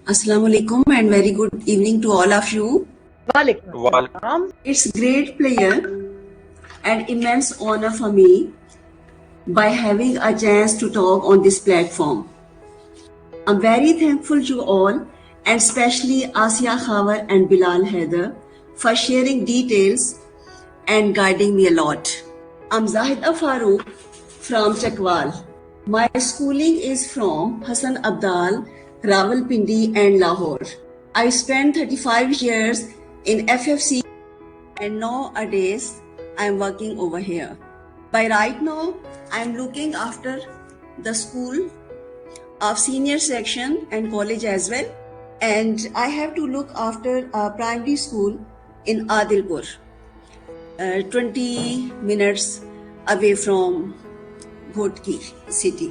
Assalamu alaikum and very good evening to all of you. Walaikum. It's great pleasure and immense honor for me by having a chance to talk on this platform. I'm very thankful to all and especially Asiya Khawar and Bilal Haider for sharing details and guiding me a lot. I'm Zahida Farooq from Chakwal. My schooling is from Hassan Abdal, Rawalpindi and Lahore. I spent 35 years in FFC and nowadays I'm working over here. By right now, I'm looking after the school of senior section and college as well. And I have to look after a primary school in Adilpur, 20 minutes away from Ghotki city.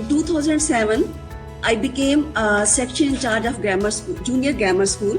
In 2007, I became a section in charge of grammar school, junior grammar school,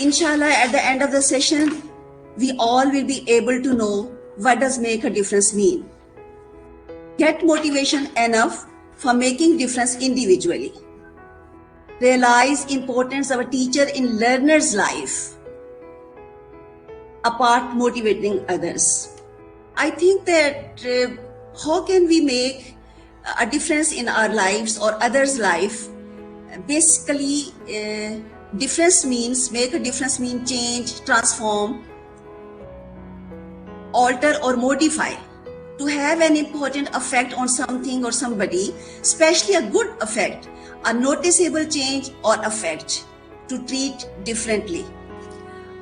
inshallah at the end of the session we all will be able to know what does make a difference mean. Get motivation enough for making difference individually. Realize importance of a teacher in learner's life apart motivating others. I think that how can we make a difference in our lives or others' life? Basically difference means, make a difference mean change, transform, alter or modify, to have an important effect on something or somebody, especially a good effect, a noticeable change or effect, to treat differently.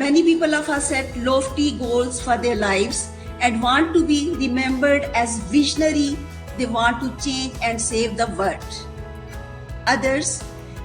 many people of us set lofty goals for their lives and want to be remembered as visionary. They want to change and save the world. Others,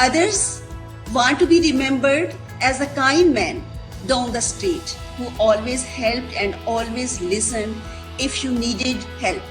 others want to be remembered as a kind man down the street who always helped and always listened if you needed help.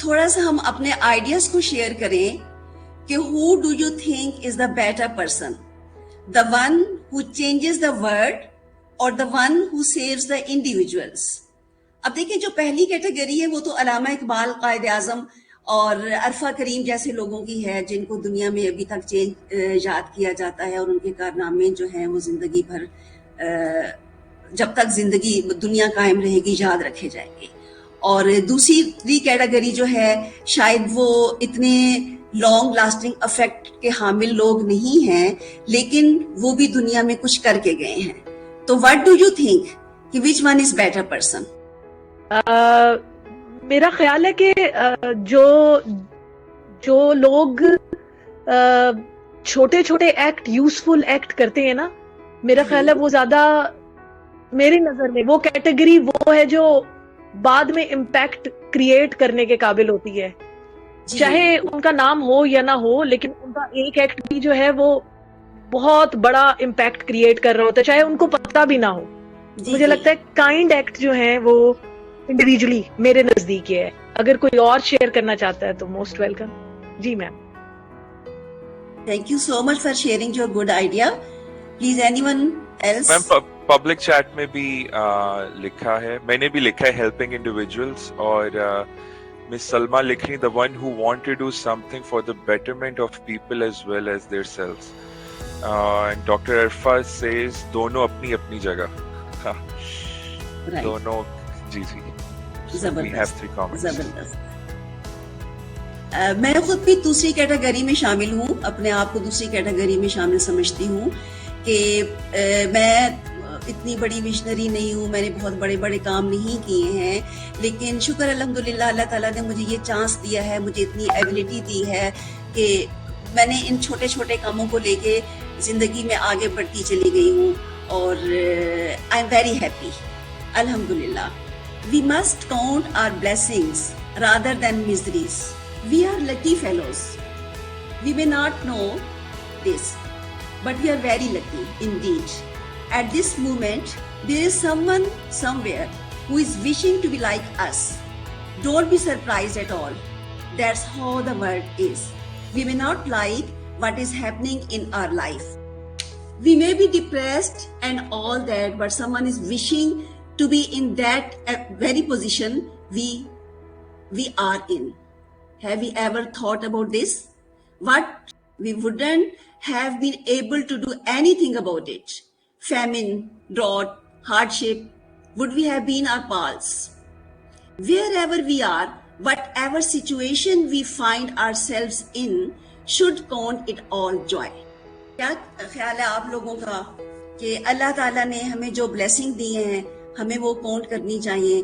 تھوڑا سا ہم اپنے ideas کو share کریں کہ who do you think is the better person, the one who changes the world or the one who saves the individuals. اب دیکھیں جو پہلی کیٹیگری ہے وہ تو علامہ اقبال قائد اعظم اور عرفہ کریم جیسے لوگوں کی ہے جن کو دنیا میں ابھی تک یاد کیا جاتا ہے اور ان کے کارنامے جو ہیں وہ زندگی بھر جب تک زندگی دنیا قائم رہے گی یاد رکھے جائیں گے. اور دوسری کیٹیگری جو ہے شاید وہ اتنے لانگ لاسٹنگ افیکٹ کے حامل لوگ نہیں ہیں لیکن وہ بھی دنیا میں کچھ کر کے گئے ہیں. تو what do you think کہ which one is better person؟ میرا خیال ہے کہ جو لوگ چھوٹے چھوٹے ایکٹ یوزفل ایکٹ کرتے ہیں نا، میرا خیال ہے وہ زیادہ میری نظر میں وہ کیٹیگری وہ ہے جو بعد میں امپیکٹ کریٹ کرنے کے قابل ہوتی ہے. چاہے ان کا نام ہو یا نہ ہو لیکن ان کا ایک ایکٹ بھی جو ہے وہ بہت بڑا امپیکٹ کریٹ کر رہا ہوتا ہے چاہے ان کو پتہ بھی نہ ہو. مجھے لگتا ہے کائنڈ ایکٹ جو ہیں وہ انڈیویجلی میرے نزدیک ہے. اگر کوئی اور شیئر کرنا چاہتا ہے تو موسٹ ویلکم. جی ma'am. Thank you so much for sharing your good idea. Please anyone else? Ma'am public chat میں بھی لکھا ہے، میں نے بھی لکھا ہے ہیلپنگ انڈیویجولس، اور مس سلما لکھ رہی the one who want to do something for the betterment of people as well as their selves. And Dr. Arfa says دونوں اپنی اپنی جگہ. دونوں جی جی. زبردست. میں خود بھی دوسری کیٹیگری میں شامل ہوں، اپنے آپ کو دوسری کیٹیگری میں شامل سمجھتی ہوں کہ میں اتنی بڑی مشنری نہیں ہوں، میں نے بہت بڑے بڑے کام نہیں کیے ہیں، لیکن شکر الحمدللہ اللہ تعالیٰ نے مجھے یہ چانس دیا ہے، مجھے اتنی ایبلٹی دی ہے کہ میں نے ان چھوٹے چھوٹے کاموں کو لے کے زندگی میں آگے بڑھتی چلی گئی ہوں اور آئی ایم ویری ہیپی الحمدللہ. We must count our blessings rather than miseries. We are lucky fellows. We may not know this, but we are very lucky indeed. At this moment, there is someone somewhere who is wishing to be like us. Don't be surprised at all. That's how the world is. We may not like what is happening in our life. We may be depressed and all that, but someone is wishing to be in that very position we are in. Have we ever thought about this? What we wouldn't have been able to do anything about it. Famine, drought, hardship, would we have been our pals? Wherever we are, whatever situation we find ourselves in, should count it all joy. کیا خیال ہے آپ لوگوں کا کہ اللہ تعالیٰ نے ہمیں جو بلیسنگ دی ہیں ہمیں وہ کاؤنٹ کرنی چاہیے،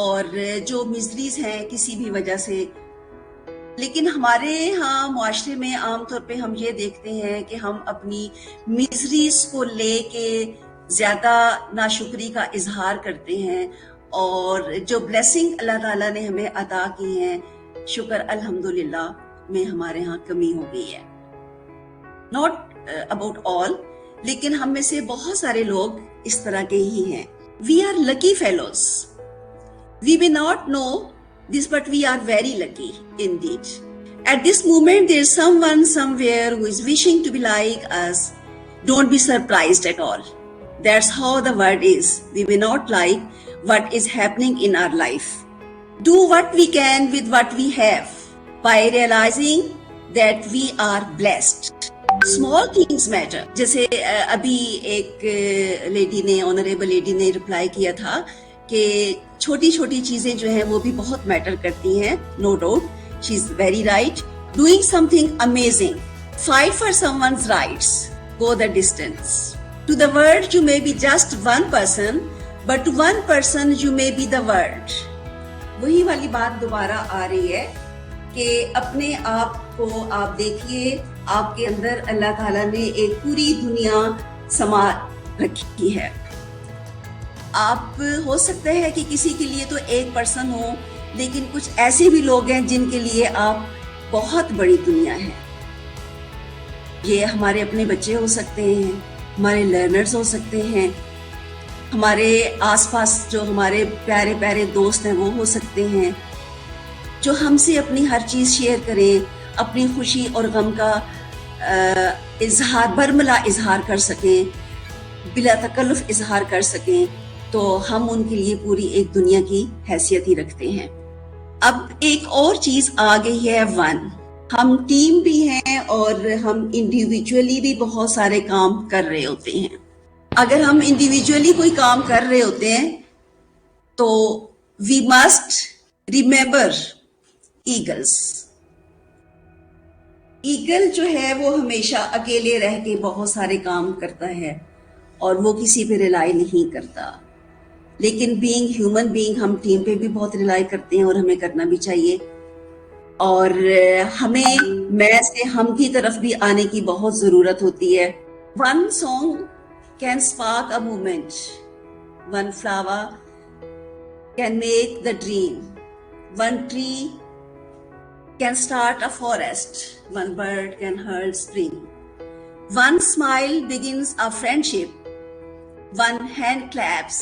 اور جو مزریز ہیں کسی بھی وجہ سے، لیکن ہمارے ہاں معاشرے میں عام طور پہ ہم یہ دیکھتے ہیں کہ ہم اپنی مزریز کو لے کے زیادہ ناشکری کا اظہار کرتے ہیں، اور جو بلیسنگ اللہ تعالیٰ نے ہمیں عطا کی ہیں شکر الحمدللہ میں ہمارے ہاں کمی ہو گئی ہے. ناٹ اباؤٹ آل، لیکن ہم میں سے بہت سارے لوگ اس طرح کے ہی ہیں. We are lucky fellows. We may not know this, but we are very lucky indeed. At this moment, there is someone somewhere who is wishing to be like us. Don't be surprised at all. That's how the world is. We may not like what is happening in our life. Do what we can with what we have by realizing that we are blessed. Small things matter. جیسے ابھی ایک lady نے، honourable lady نے reply کیا تھا کہ چھوٹی چھوٹی چیزیں جو ہیں وہ بھی بہت میٹر کرتی ہیں. No doubt, she is very right. Doing something amazing, fight for someone's rights, go the distance. To the world you may be just one person, but to one person you may be the world. وہی والی بات دوبارہ آ رہی ہے کہ اپنے آپ کو آپ دیکھیے، آپ کے اندر اللہ تعالیٰ نے ایک پوری دنیا سما رکھی ہے. آپ ہو سکتا ہے کہ کسی کے لیے تو ایک پرسن ہو، لیکن کچھ ایسے بھی لوگ ہیں جن کے لیے آپ بہت بڑی دنیا ہے. یہ ہمارے اپنے بچے ہو سکتے ہیں، ہمارے لرنرز ہو سکتے ہیں، ہمارے آس پاس جو ہمارے پیارے پیارے دوست ہیں وہ ہو سکتے ہیں. جو ہم سے اپنی ہر چیز شیئر کریں, اپنی خوشی اور غم کا اظہار برملا اظہار کر سکیں, بلا تکلف اظہار کر سکیں, تو ہم ان کے لیے پوری ایک دنیا کی حیثیت ہی رکھتے ہیں. اب ایک اور چیز آ گئی ہے ون. ہم ٹیم بھی ہیں اور ہم انڈیویجولی بھی بہت سارے کام کر رہے ہوتے ہیں. اگر ہم انڈیویجولی کوئی کام کر رہے ہوتے ہیں تو we must remember eagles. Eagle جو ہے وہ ہمیشہ اکیلے رہ کے بہت سارے کام کرتا ہے اور وہ کسی پہ ریلائی نہیں کرتا. لیکن بینگ ہیومن بینگ ہم ٹیم پہ بھی بہت ریلائی کرتے ہیں اور ہمیں کرنا بھی چاہیے. اور ہمیں میں سے ہم کی طرف بھی آنے کی بہت ضرورت ہوتی ہے. One song can spark a moment, one flower can make the dream, one tree can start a forest, one bird can herald spring, one smile begins a friendship, one hand claps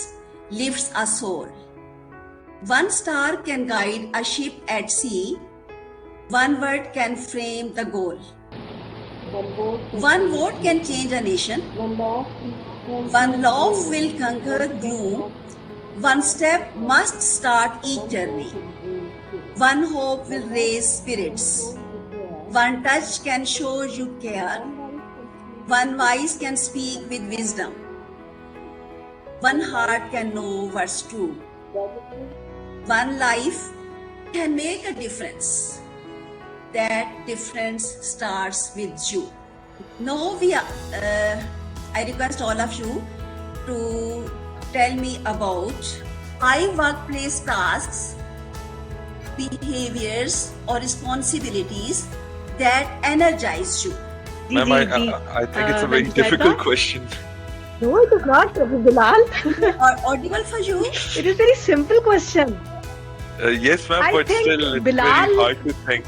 lifts a soul, one star can guide a ship at sea, one word can frame the goal, one vote can change a nation, one love will conquer gloom, one step must start each journey, one hope will raise spirits, one touch can show you care, one voice can speak with wisdom, one heart can know what's true, one life can make a difference, that difference starts with you. Now I request all of you to tell me about 5 workplace tasks, behaviors or responsibilities that energize you. Ma'am, I think it's a very difficult question. No, it is not, Bilal. Or audible for you? It is very simple question. Yes, ma'am, I but think still it's Bilal, very hard to think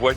what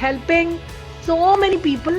helping so many people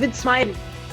with smile.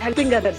helping others.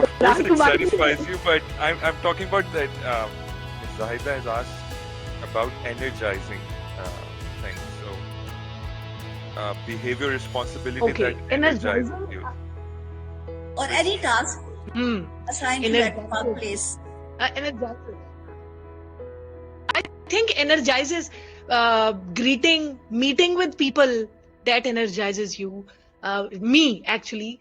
Of course it Bilal satisfies you, but I'm talking about that. Ms. Zahida has asked about energizing things. So behavior responsibility Okay, that energizes energizing. you. Or any task assigned to that workplace. Energizes. I think energizes greeting, meeting with people, that energizes you. Me actually.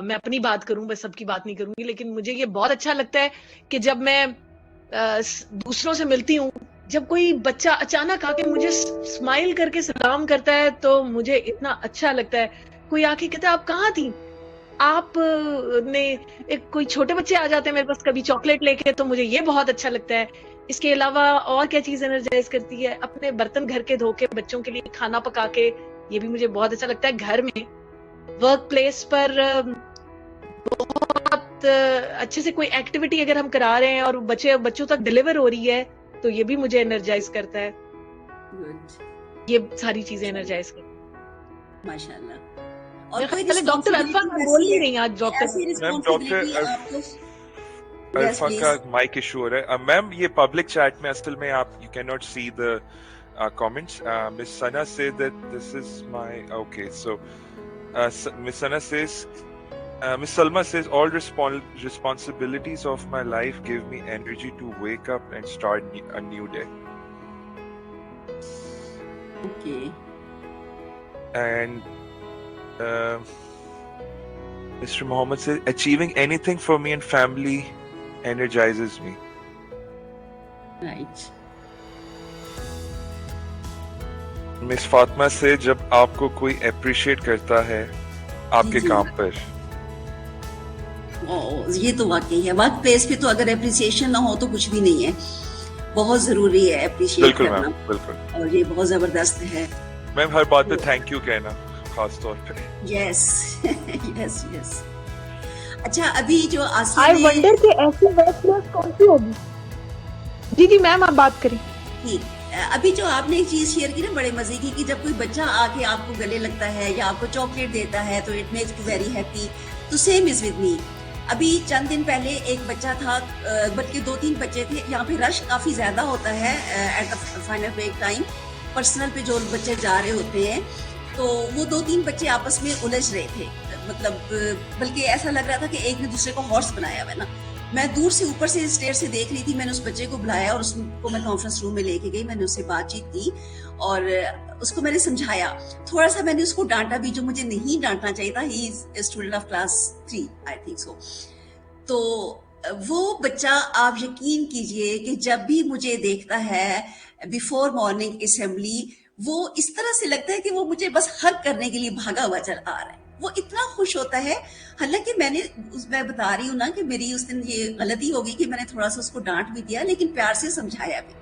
میں اپنی بات کروں, بس سب کی بات نہیں کروں گی, لیکن مجھے یہ بہت اچھا لگتا ہے کہ جب میں دوسروں سے ملتی ہوں, جب کوئی بچہ اچانک آ کے مجھے اسمائل کر کے سلام کرتا ہے تو مجھے اتنا اچھا لگتا ہے. کوئی آ کے کہتا ہے آپ کہاں تھی, آپ نے کوئی چھوٹے بچے آ جاتے ہیں میرے پاس کبھی چاکلیٹ لے کے, تو مجھے یہ بہت اچھا لگتا ہے. اس کے علاوہ اور کیا چیز انرجائز کرتی ہے, اپنے برتن گھر کے دھو کے بچوں کے لیے کھانا پکا کے, یہ بھی مجھے بہت اچھا لگتا ہے. گھر میں ورک پلیس پر بہت اچھے سے کوئی ایکٹیویٹی اگر ہم کرا رہے ہیں اور بچوں تک ڈیلیور ہو رہی ہے تو یہ بھی مجھے انرجائز کرتا ہے. یہ ساری چیزیں انرجائز کرتی ہیں. ماشاءاللہ. اور ڈاکٹر الفا بول نہیں رہی آج ڈاکٹر الفا کا مائک ایشو ہو رہا ہے. میم یہ پبلک چیٹ میں اصل میں آپ you can not see the comments. Miss Sana said that this is my okay. So Miss Sana says, Miss Salma says, all responsibilities of my life give me energy to wake up and start a new day. Okay. And Mr. Mohammed says, achieving anything for me and family energizes me. Right. مس فاطمہ سے جب آپ کو کوئی appreciate کرتا ہے آپ کے کام پر. یہ تو واقعی ہے, ورک پلیس پہ تو اگر اپریسیشن نہ ہو تو کچھ بھی نہیں ہے. بہت ضروری ہے اپریشیٹ کرنا. بالکل میم, بالکل. اور یہ بہت زبردست ہے میم, ہر بات پہ تھینک یو کہنا خاص طور پہ. یس یس یس. اچھا ابھی جو آئی ونڈر کہ ایسی ورک پلیس کون سی ہوگی. جی جی میم آپ بات کریں. ابھی جو آپ نے ایک چیز شیئر کی نا بڑے مزے کی کہ جب کوئی بچہ آ کے آپ کو گلے لگتا ہے یا آپ کو چاکلیٹ دیتا ہے تو it makes you very happy. تو سیم از ود می. ابھی چند دن پہلے ایک بچہ تھا, بلکہ 2-3 بچے تھے. یہاں پہ رش کافی زیادہ ہوتا ہے at the final break time, personal پہ جو بچے جا رہے ہوتے ہیں. تو وہ 2-3 بچے آپس میں الجھ رہے تھے, مطلب بلکہ ایسا لگ رہا تھا کہ ایک نے دوسرے کو ہارس بنایا ہوا ہے نا. میں دور سے اوپر سے اسٹیئر سے دیکھ رہی تھی. میں نے اس بچے کو بلایا اور اس کو میں کانفرنس روم میں لے کے گئی. میں نے اس سے بات چیت کی اور اس کو میں نے سمجھایا. تھوڑا سا میں نے اس کو ڈانٹا بھی, جو مجھے نہیں ڈانٹنا چاہیے تھا. He is a student of class 3 I think so. تو وہ بچہ آپ یقین کیجئے کہ جب بھی مجھے دیکھتا ہے بیفور مارننگ اسمبلی, وہ اس طرح سے لگتا ہے کہ وہ مجھے بس ہگ کرنے کے لیے بھاگا ہوا چل آ رہا ہے. وہ اتنا خوش ہوتا ہے. حالانکہ میں بتا رہی ہوں نا کہ میری اس دن یہ غلطی ہوگی کہ میں نے تھوڑا سا اس کو ڈانٹ بھی دیا, لیکن پیار سے سمجھایا بھی.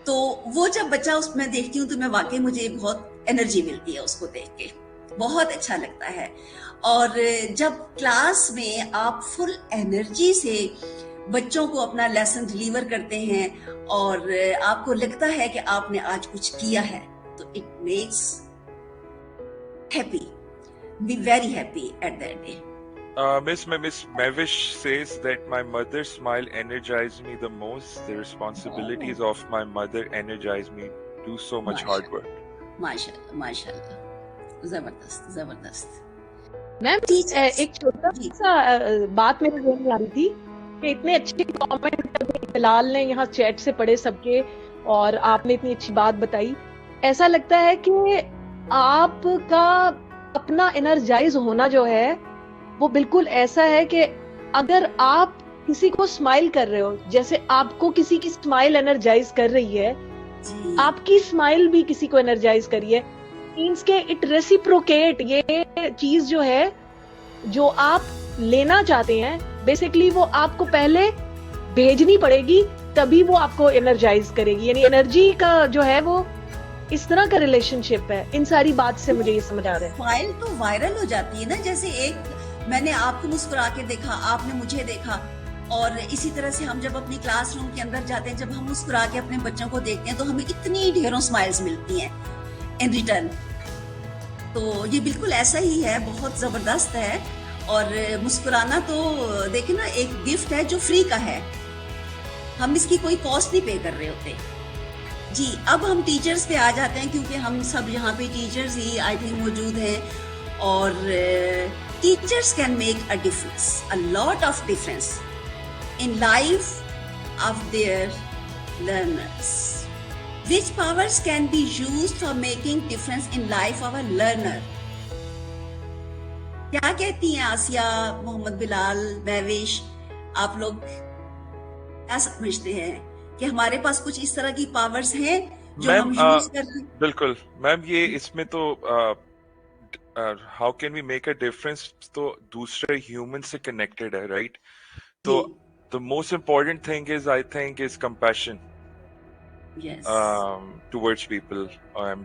تو وہ جب بچہ اس میں دیکھتی ہوں تو میں واقعی مجھے بہت انرجی ملتی ہے اس کو دیکھ کے, بہت اچھا لگتا ہے. اور جب کلاس میں آپ فل انرجی سے بچوں کو اپنا لیسن ڈلیور کرتے ہیں اور آپ کو لگتا ہے کہ آپ نے آج کچھ کیا ہے, تو it makes happy, be very happy at that day. Miss Mavish says that my mother's smile energized me the most. The responsibilities of my mother energize me to do so much hard work. MashaAllah, MashaAllah. زبردست. میم ایک چھوٹا سا بات میرے ذہن میں آ رہی تھی کہ اتنے اچھے کامنٹ بلال نے یہاں چیٹ سے پڑھے سب کے, اور آپ نے اتنی اچھی بات بتائی. ایسا لگتا ہے کہ آپ کا اپنا انرجائز ہونا جو ہے وہ بالکل ایسا ہے کہ اگر آپ کسی کو اسمائل کر رہے ہو, جیسے آپ کو کسی کی اسمائل انرجائز کر رہی ہے, آپ کی اسمائل بھی کسی کو انرجائز کریے. مینس کہ اٹ ریسیپروکیٹ, یہ چیز جو ہے جو آپ لینا چاہتے ہیں بیسکلی وہ آپ کو پہلے بھیجنی پڑے گی, تبھی وہ آپ کو انرجائز کرے گی. یعنی انرجی کا جو ہے وہ اس طرح کا ریلیشن شپ ہے. ان ساری بات سے مجھے یہ سمجھ آ رہا ہے. فائل تو وائرل ہو جاتی ہے نا, جیسے ایک میں نے آپ کو مسکرا کے دیکھا, آپ نے مجھے دیکھا, اور اسی طرح سے ہم جب اپنی کلاس روم کے اندر جاتے ہیں, جب ہم مسکرا کے اپنے بچوں کو دیکھتے ہیں تو ہمیں اتنی ڈھیروں اسمائلز ملتی ہیں ان ریٹرن. تو یہ بالکل ایسا ہی ہے, بہت زبردست ہے. اور مسکرانا تو دیکھیں نا ایک گفٹ ہے جو فری کا ہے, ہم اس کی کوئی کاسٹ نہیں پے کر رہے ہوتے. جی اب ہم ٹیچرز پہ آ جاتے ہیں, کیونکہ ہم سب یہاں پہ ٹیچرز ہی آئی تھنک موجود ہیں. اور teachers can make a difference, a lot of difference in life of their learners. Which powers can be used for making difference in life of a learner? کیا کہتی ہیں آسیہ, محمد بلال, میوش, آپ لوگ کیا سمجھتے ہیں کہ ہمارے پاس کچھ اس طرح کی پاورز ہیں جو ہم یوز کر رہے ہیں؟ بالکل میم, یہ اس میں تو how can we make a difference, تو دوسرے ہیومن سے کنیکٹڈ ہے, رائٹ. تو the most important thing is I think is compassion. Yes. Towards people,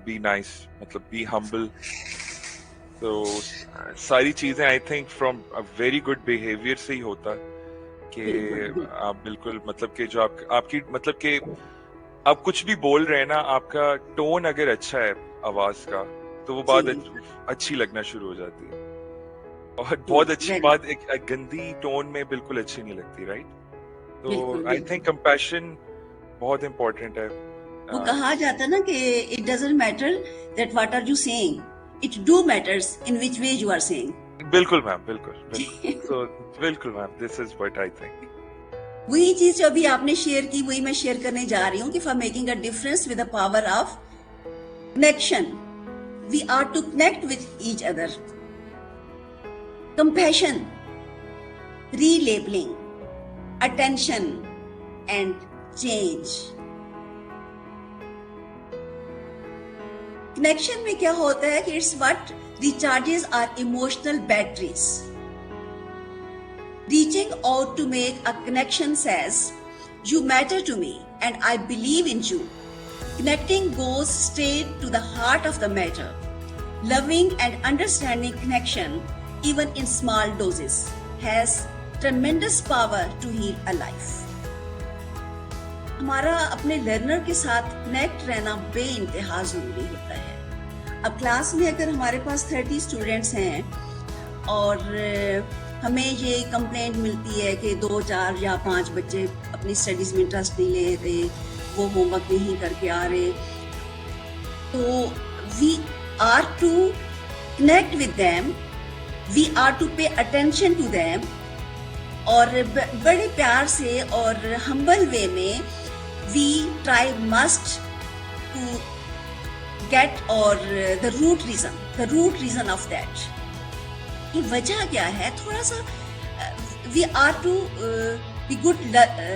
be nice, matlab be humble. So ساری چیزیں I think from a very good behavior سے ہی ہوتا کہ آپ بالکل مطلب کہ جو آپ کی مطلب کہ آپ کچھ بھی بول رہے ہیں نا, آپ کا ٹون اگر اچھا ہے آواز کا تو وہ بات اچھی لگنا شروع ہو جاتی ہے. اور بہت اچھی بات ایک گندی ٹون میں بالکل اچھی نہیں لگتی, رائٹ. تو I think compassion بہت امپورٹنٹ ہے. وہ کہا جاتا نا کہ it doesn't matter that what are you seeing, it do matters in which way you are seeing. بالکل میم, بالکل. سو بالکل میم, دس از واٹ آئی تھنک. وہی چیز جو ابھی آپ نے شیئر کی وہی میں شیئر کرنے جا رہی ہوں کہ for making a difference with the power of connection, we are to connect with each other. Compassion, relabelling, attention and change. Connection میں کیا ہوتا ہے کہ it's what recharges our emotional batteries. Reaching out to make a connection says, you matter to me and I believe in you. Connecting goes straight to the heart of the matter. Loving and understanding connection, even in small doses, has tremendous power to heal a life. ہمارا اپنے learner کے ساتھ connect رہنا بے انتہا ضروری ہوتا ہے. اب کلاس میں اگر ہمارے پاس 30 اسٹوڈینٹس ہیں اور ہمیں یہ کمپلینٹ ملتی ہے کہ 2, 4 یا 5 بچے اپنی اسٹڈیز میں انٹرسٹ نہیں لے رہے, وہ ہوم ورک نہیں کر کے آ رہے, تو we are to connect with them, we are to pay attention to them, اور بڑے پیار سے اور ہمبل وے میں we try must to get اور the root reason of that. یہ وجہ کیا ہے, تھوڑا سا we are to be good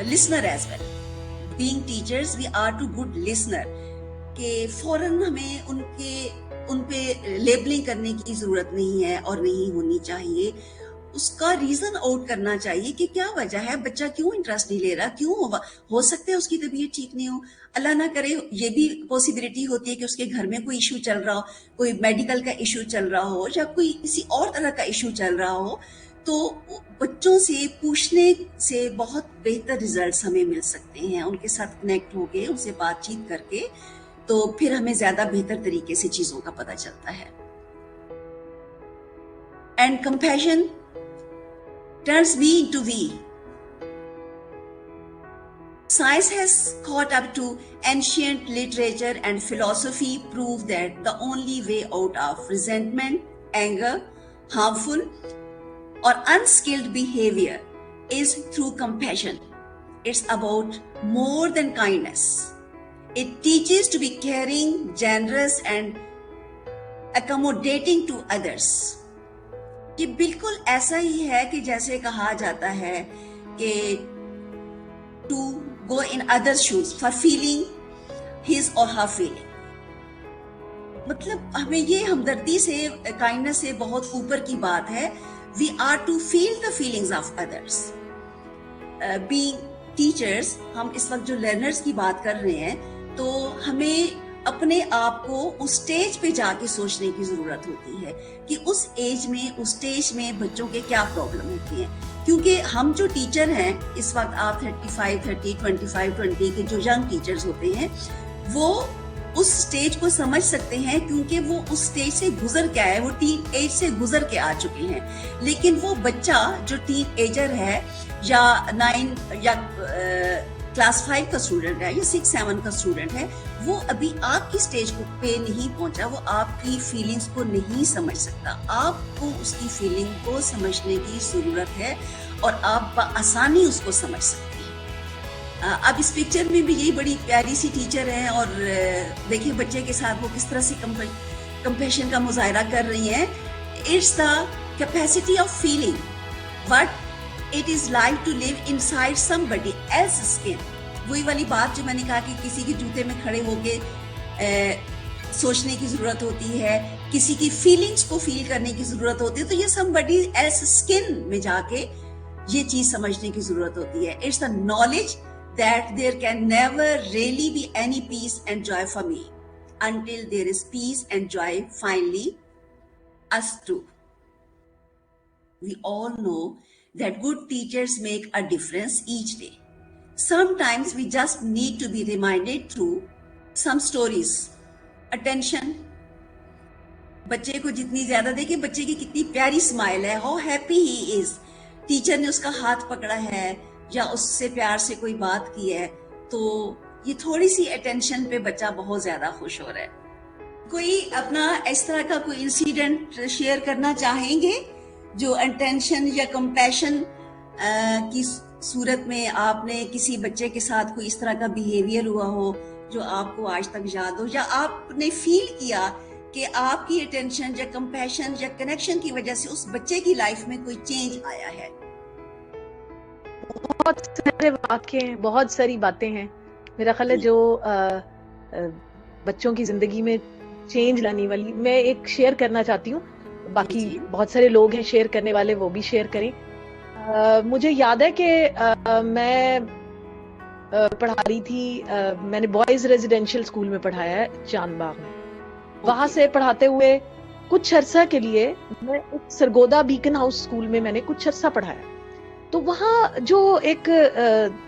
listener as well. Being teachers, we are to good listener. کہ فوراً ہمیں ان پہ لیبلنگ کرنے کی ضرورت نہیں ہے اور نہیں ہونی چاہیے. اس کا ریزن آؤٹ کرنا چاہیے کہ کیا وجہ ہے, بچہ کیوں انٹرسٹ نہیں لے رہا, کیوں ہو سکتا ہے اس کی طبیعت ٹھیک نہیں ہو, اللہ نہ کرے یہ بھی پاسبلٹی ہوتی ہے کہ اس کے گھر میں کوئی ایشو چل رہا ہو, کوئی میڈیکل کا ایشو چل رہا ہو یا کوئی کسی اور طرح کا ایشو چل رہا ہو. تو بچوں سے پوچھنے سے بہت بہتر ریزلٹس ہمیں مل سکتے ہیں, ان کے ساتھ کنیکٹ ہو کے, ان سے بات چیت کر کے, تو پھر ہمیں زیادہ بہتر طریقے سے چیزوں کا پتہ چلتا ہے. And compassion turns we into we. Science has caught up to ancient literature and philosophy prove that the only way out of resentment, anger, harmful or unskilled behavior is through compassion. It's about more than kindness. It teaches to be caring, generous and accommodating to others. یہ بالکل ایسا ہی ہے کہ جیسے کہا جاتا ہے کہ to go in others shoes for feeling his or her feeling. مطلب ہمیں یہ ہمدردی سے, کائنڈنس سے بہت اوپر کی بات ہے. We are to feel the feelings of others. Being teachers, ہم اس وقت جو لرنرس کی بات کر رہے ہیں, تو ہمیں اپنے آپ کو اس سٹیج پہ جا کے سوچنے کی ضرورت ہوتی ہے کہ اس ایج میں, اس سٹیج میں بچوں کے کیا پرابلم ہوتی ہیں. کیونکہ ہم جو ٹیچر ہیں اس وقت, آپ 35, 30, 25, 20 کے جو ینگ ٹیچرز ہوتے ہیں, وہ اس سٹیج کو سمجھ سکتے ہیں کیونکہ وہ اس سٹیج سے گزر کے آئے, وہ ٹین ایج سے گزر کے آ چکے ہیں. لیکن وہ بچہ جو ٹین ایجر ہے یا 9 یا کلاس 5 کا اسٹوڈنٹ ہے یا 6, 7 کا اسٹوڈنٹ ہے, وہ ابھی آپ کی سٹیج کو پہ نہیں پہنچا, وہ آپ کی فیلنگز کو نہیں سمجھ سکتا. آپ کو اس کی فیلنگ کو سمجھنے کی ضرورت ہے اور آپ بآسانی اس کو سمجھ سکتے ہیں. اب اس پکچر میں بھی یہی بڑی پیاری سی ٹیچر ہیں, اور دیکھیں بچے کے ساتھ وہ کس طرح سے کمپیشن کا مظاہرہ کر رہی ہیں. It's the capacity of feeling what it is like to live inside somebody else's skin. وہی والی بات جو میں نے کہا کہ کسی کے جوتے میں کھڑے ہو کے سوچنے کی ضرورت ہوتی ہے, کسی کی فیلنگز کو فیل کرنے کی ضرورت ہوتی ہے, تو یہ somebody else's skin میں جا کے یہ چیز سمجھنے کی ضرورت ہوتی ہے. It's the knowledge that there can never really be any peace and joy for me until there is peace and joy finally us too. We all know that good teachers make a difference each day. Sometimes we just need to be reminded through some stories. Attention. بچے کو جتنی زیادہ دیکھیں, بچے کی کتنی پیاری smile ہے, how happy he is. Teacher نے اس کا ہاتھ پکڑا ہے یا اس سے پیار سے کوئی بات کی ہے, تو یہ تھوڑی سی اٹینشن پہ بچہ بہت زیادہ خوش ہو رہا ہے. کوئی اپنا اس طرح کا کوئی انسیڈنٹ شیئر کرنا چاہیں گے جو انٹینشن یا کمپیشن کی صورت میں آپ نے کسی بچے کے ساتھ کوئی اس طرح کا بیہیویئر ہوا ہو جو آپ کو آج تک یاد ہو, یا آپ نے فیل کیا کہ آپ کی اٹینشن یا کمپیشن یا کنیکشن کی وجہ سے اس بچے کی لائف میں کوئی چینج آیا ہے؟ بہت سارے واقعے ہیں, بہت ساری باتیں ہیں. میرا خیال ہے جو بچوں کی زندگی میں چینج لانے والی, میں ایک شیئر کرنا چاہتی ہوں. باقی بہت سارے لوگ ہیں شیئر کرنے والے, وہ بھی شیئر کریں. مجھے یاد ہے کہ میں پڑھا رہی تھی, میں نے بوائز ریزیڈینشیل اسکول میں پڑھایا ہے چاند باغ میں. وہاں سے پڑھاتے ہوئے کچھ عرصہ کے لیے میں سرگودا بیکن ہاؤس اسکول میں نے کچھ عرصہ پڑھایا. تو وہاں جو ایک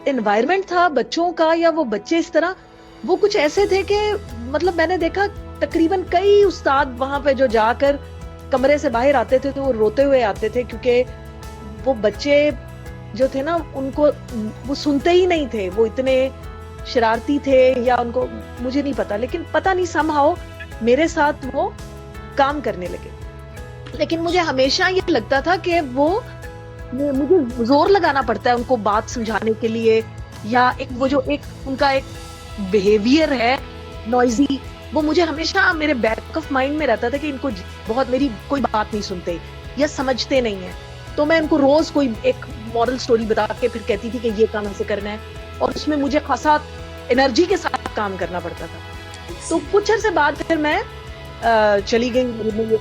انوائرمنٹ تھا بچوں کا, یا وہ بچے اس طرح, وہ کچھ ایسے تھے کہ مطلب میں نے دیکھا تقریباً کئی استاد وہاں پہ جو جا کر کمرے سے باہر آتے تھے تو وہ روتے ہوئے آتے تھے, کیونکہ وہ بچے جو تھے نا ان کو وہ سنتے ہی نہیں تھے, وہ اتنے شرارتی تھے یا ان کو مجھے نہیں پتا, لیکن پتا نہیں سم ہاؤ میرے ساتھ وہ کام کرنے لگے. لیکن مجھے ہمیشہ یہ لگتا تھا کہ وہ مجھے زور لگانا پڑتا ہے ان کو بات سمجھانے کے لیے, یا ایک وہ جو ایک ان کا ایک بیہیویئر ہے نوائزی, وہ مجھے ہمیشہ میرے بیک آف مائنڈ میں رہتا تھا کہ ان کو بہت میری کوئی بات نہیں سنتے یا سمجھتے نہیں ہیں. تو میں ان کو روز کوئی ایک مورل سٹوری بتا کے پھر کہتی تھی کہ یہ کام ایسے کرنا ہے, اور اس میں مجھے خاصا انرجی کے ساتھ کام کرنا پڑتا تھا. تو کچھ عرصے بعد پھر میں چلی گئی,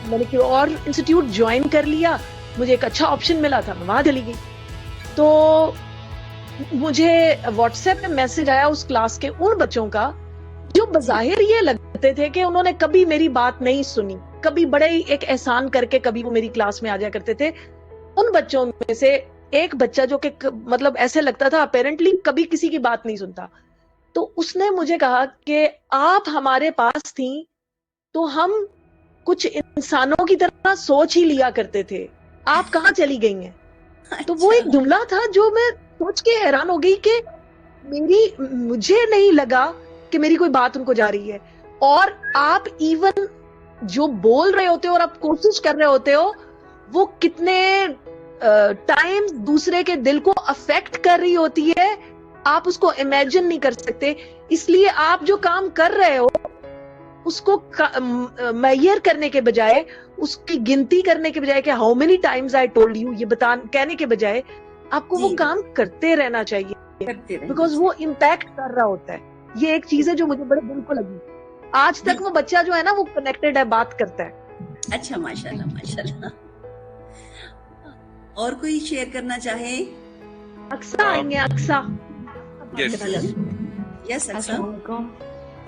میں نے اور انسٹیٹیوٹ جوائن کر لیا, مجھے ایک اچھا آپشن ملا تھا, میں وہاں چلی گئی. تو مجھے واٹس ایپ پہ میسج آیا اس کلاس کے ان بچوں کا جو بظاہر یہ لگتے تھے کہ انہوں نے کبھی میری بات نہیں سنی, کبھی بڑے ہی ایک احسان کر کے کبھی وہ میری کلاس میں آ جایا کرتے تھے. ان بچوں میں سے ایک بچہ جو کہ مطلب ایسے لگتا تھا اپیرنٹلی کبھی کسی کی بات نہیں سنتا, تو اس نے مجھے کہا کہ آپ ہمارے پاس تھیں تو ہم کچھ انسانوں کی طرح سوچ ہی لیا کرتے تھے, آپ کہاں چلی گئی ہیں. تو وہ ایک جملہ تھا جو میں سوچ کے حیران ہو گئی کہ مجھے نہیں لگا کہ میری کوئی بات ان کو جا رہی ہے, اور آپ ایون جو بول رہے ہوتے ہو اور آپ کوشش کر رہے ہوتے ہو وہ کتنے ٹائم دوسرے کے دل کو افیکٹ کر رہی ہوتی ہے, آپ اس کو امیجن نہیں کر سکتے. اس لیے آپ جو کام کر رہے ہو اس کو میئر کرنے کے بجائے, اس کی گنتی کرنے کے بجائے کہ how many times I told you, یہ کہنے کے بجائے آپ کو وہ کام کرتے رہنا چاہیے, بیکاز وہ امپیکٹ کر رہا ہوتا ہے. یہ ایک چیز ہے جو مجھے بڑے دل کو لگی. آج تک وہ بچہ جو ہے نا وہ کنیکٹڈ ہے, بات کرتا ہے. اچھا, ماشاءاللہ ماشاءاللہ. اور کوئی شیئر کرنا چاہے؟ اقصا آئیں گے, اقصا. Yes. یس اقصا. السلام علیکم.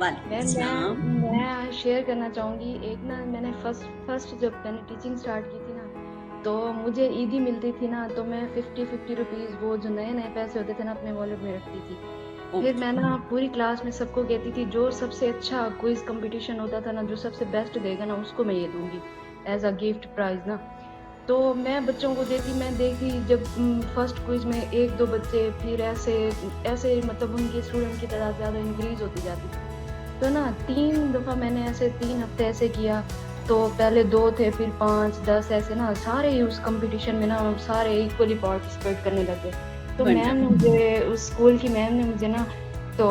وعلیکم السلام. میں شیئر کرنا چاہوں گی. ایک نا میں نے فرسٹ جب میں نے ٹیچنگ اسٹارٹ کی تھی نا تو مجھے عیدی ملتی تھی نا, تو میں 50 روپیز وہ جو نئے پیسے ہوتے تھے نا اپنے والٹ میں رکھتی تھی. پھر میں نا پوری کلاس میں سب کو کہتی تھی جو سب سے اچھا کوئز کمپٹیشن ہوتا تھا نا, جو سب سے بیسٹ دے گا نا اس کو میں یہ دوں گی ایز اے گفٹ پرائز نا. تو میں بچوں کو دیتی, میں دیکھتی جب فرسٹ کوئز میں 1-2 بچے, پھر ایسے مطلب ان کی اسٹوڈنٹ کی تعداد زیادہ انکریز ہوتی جاتی تھی. تو نا 3 دفعہ میں نے ایسے 3 ہفتے ایسے کیا, تو پہلے 2 تھے, پھر 5-10 ایسے نا سارے ہی اس کمپٹیشن میں نا سارے ایکولی پارٹیسپیٹ کرنے لگے. تو میم نے مجھے, اس اسکول کی میم نے مجھے نا تو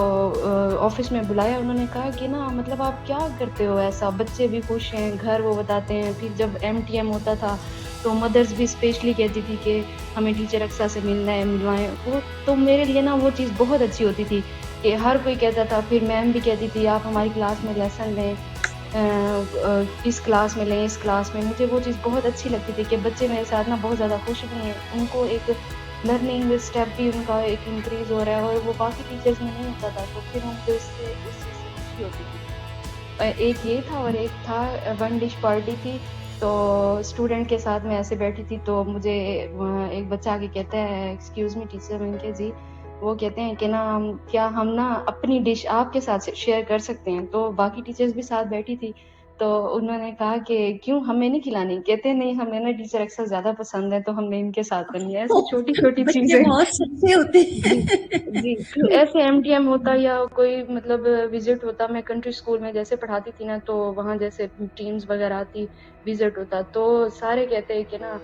آفس میں بلایا, انہوں نے کہا کہ نا مطلب آپ کیا کرتے ہو ایسا, بچے بھی خوش ہیں, گھر وہ بتاتے ہیں. پھر جب MTM ہوتا تھا تو مدرس بھی اسپیشلی کہتی تھی کہ ہمیں ٹیچر اقصا سے ملنا ہے, ملوائیں وہ. تو میرے لیے نا وہ چیز بہت اچھی ہوتی تھی کہ ہر کوئی کہتا تھا. پھر میم بھی کہتی تھی آپ ہماری کلاس میں لیسن لیں, اس کلاس میں لیں, اس کلاس میں. مجھے وہ چیز بہت اچھی لگتی تھی کہ بچے میرے ساتھ نا بہت زیادہ خوش بھی ہیں, ان کو ایک لرننگ اسٹیپ بھی ان کا ایک انکریز ہو رہا ہے, اور وہ باقی ٹیچرز میں نہیں ہوتا تھا. تو پھر ہم کو اس سے خوشی ہوتی تھی. ایک یہ تھا, اور ایک تھا 1 ڈش پارٹی تھی. تو اسٹوڈنٹ کے ساتھ میں ایسے بیٹھی تھی, تو مجھے ایک بچہ آ کے کہتا ہے ایکسکیوز می ٹیچر. میں کہ جی. وہ کہتے ہیں کہ نا کیا ہم نا اپنی ڈش آپ کے ساتھ شیئر کر سکتے ہیں. تو باقی ٹیچرز بھی ساتھ بیٹھی تھی, تو انہوں نے کہا کہ کیوں ہمیں نہیں کھلانی. کہتے نہیں, ہمیں نا ٹیچر اکثر زیادہ پسند ہے تو ہم نے ان کے ساتھ کرنی ہے. ایسی چھوٹی چھوٹی چیزیں بہت سچے ہوتے ہیں. جی. ایسے MTM ہوتا یا کوئی مطلب وزٹ ہوتا, میں کنٹری اسکول میں جیسے پڑھاتی تھی نا, تو وہاں جیسے ٹیمز وغیرہ آتی, وزٹ ہوتا, تو سارے کہتے ہیں کہ نا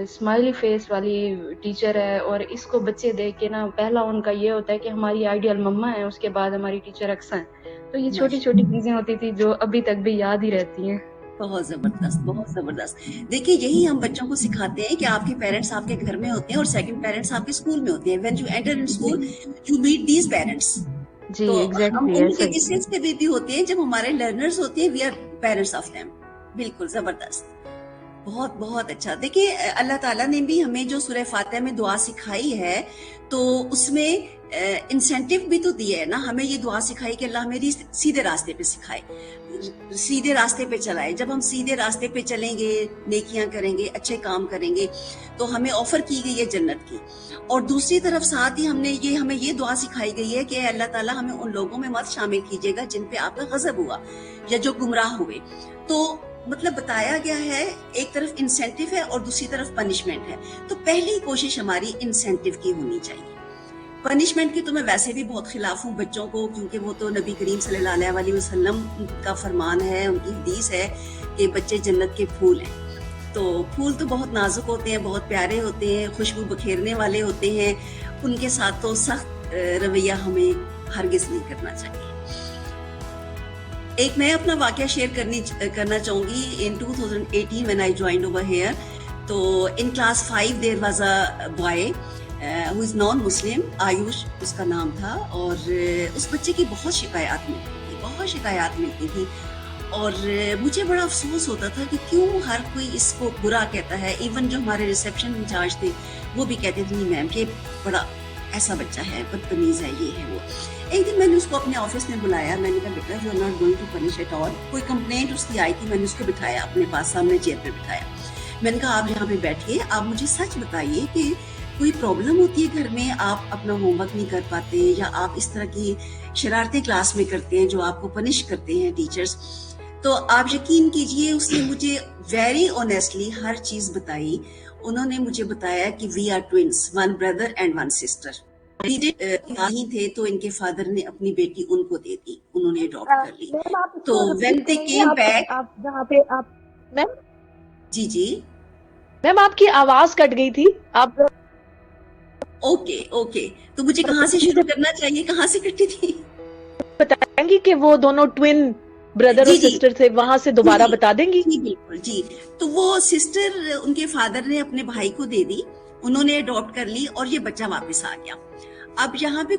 اسمائلی فیس والی ٹیچر ہے, اور اس کو بچے دیکھ کے نا پہلا ان کا یہ ہوتا ہے کہ ہماری آئیڈیل مما ہے, اس کے بعد ہماری ٹیچر اقصا ہیں. تو یہ چھوٹی چھوٹی چیزیں ہوتی تھی جو ابھی تک بھی یاد ہی رہتی ہیں. بہت زبردست, بہت زبردست. دیکھیے یہی ہم بچوں کو سکھاتے ہیں کہ آپ کے پیرنٹس آپ کے گھر میں ہوتے ہیں اور سیکنڈ پیرنٹس آپ کے اسکول میں ہوتے ہیں. When you enter in school you meet these parents. جی تو ہم ایگزیکٹلی ان ایسا کے ہی. کس چیز کے بھی ہوتے ہیں جب ہمارے لرنرز ہوتے ہیں, we are parents of them. بالکل زبردست. بہت بہت اچھا. دیکھیے اللہ تعالیٰ نے بھی ہمیں جو سورہ فاتحہ میں دعا سکھائی ہے تو اس میں انسینٹیو بھی تو دیا ہے نا, ہمیں یہ دعا سکھائی کہ اللہ میری سیدھے راستے پہ سکھائے, سیدھے راستے پہ چلائے. جب ہم سیدھے راستے پہ چلیں گے, نیکیاں کریں گے, اچھے کام کریں گے, تو ہمیں آفر کی گئی ہے جنت کی. اور دوسری طرف ساتھ ہی ہمیں یہ دعا سکھائی گئی ہے کہ اے اللہ تعالیٰ ہمیں ان لوگوں میں مت شامل کیجیے گا جن پہ آپ کا غضب ہوا یا جو گمراہ ہوئے. تو مطلب بتایا گیا ہے ایک طرف انسینٹیو ہے اور دوسری طرف پنشمنٹ ہے. تو پہلی کوشش ہماری انسینٹیو کی ہونی چاہیے. پنشمنٹ کی تو میں ویسے بھی بہت خلاف ہوں بچوں کو, کیونکہ وہ تو نبی کریم صلی اللہ علیہ وسلم کا فرمان ہے, ان کی حدیث ہے کہ بچے جنت کے پھول ہیں. تو پھول تو بہت نازک ہوتے ہیں, بہت پیارے ہوتے ہیں, خوشبو بکھیرنے والے ہوتے ہیں. ان کے ساتھ تو سخت رویہ ہمیں ہرگز نہیں کرنا چاہیے. ایک میں اپنا واقعہ شیئر کرنا چاہوں گی. In 2018 when I joined over here, تو in class 5 there was a boy who is non-Muslim, AYUSH اس کا نام تھا, اور اس بچے کی بہت شکایات ملتی تھی اور مجھے بڑا افسوس ہوتا تھا کہ کیوں ہر کوئی اس کو برا کہتا ہے. ایون جو ہمارے ریسیپشن انچارج تھے وہ بھی کہتے تھے نہیں میم کہ بڑا ایسا بچہ ہے, بدتمیز ہے, یہ ہے وہ. ایک دن میں نے اس کو اپنے آفس میں بلایا, میں نے کہا بیٹا you are not going to punish at all. کوئی کمپلینٹ اس کی آئی تھی, میں نے اس کو بٹھایا اپنے پاس, سامنے چیئر پہ بٹھایا. میں نے کہا آپ یہاں پہ بیٹھیے, آپ مجھے سچ بتائیے کہ کوئی پرابلم ہوتی ہے گھر میں, آپ اپنا ہوم ورک نہیں کر پاتے یا آپ اس طرح کی شرارتیں کلاس میں کرتے ہیں جو آپ کو پنش کرتے ہیں ٹیچرز. تو آپ یقین کیجئے اس نے مجھے ویری آنیسٹلی ہر چیز بتائی. انہوں نے مجھے بتایا کہ we are twins, one brother and one sister. نہیں تھے تو ان کے فادر نے اپنی بیٹی ان کو دے دی, انہوں نے اڈاپٹ کر لی. تو when they came back, آپ جہاں پہ آپ میم جی میم آپ کی آواز کٹ گئی تھی, آپ اوکے تو مجھے کہاں سے شروع کرنا چاہیے, کہاں سے کٹی تھی؟ بتائیں گی کہ وہ دونوں ٹوین بردر اور سسٹر تھے, وہاں سے دوبارہ بتا دیں گی؟ جی بالکل جی. تو وہ سسٹر ان کے فادر نے اپنے بھائی کو دے دی, انہوں نے اڈاپٹ کر لی اور یہ بچہ واپس آ گیا. اب یہاں پہ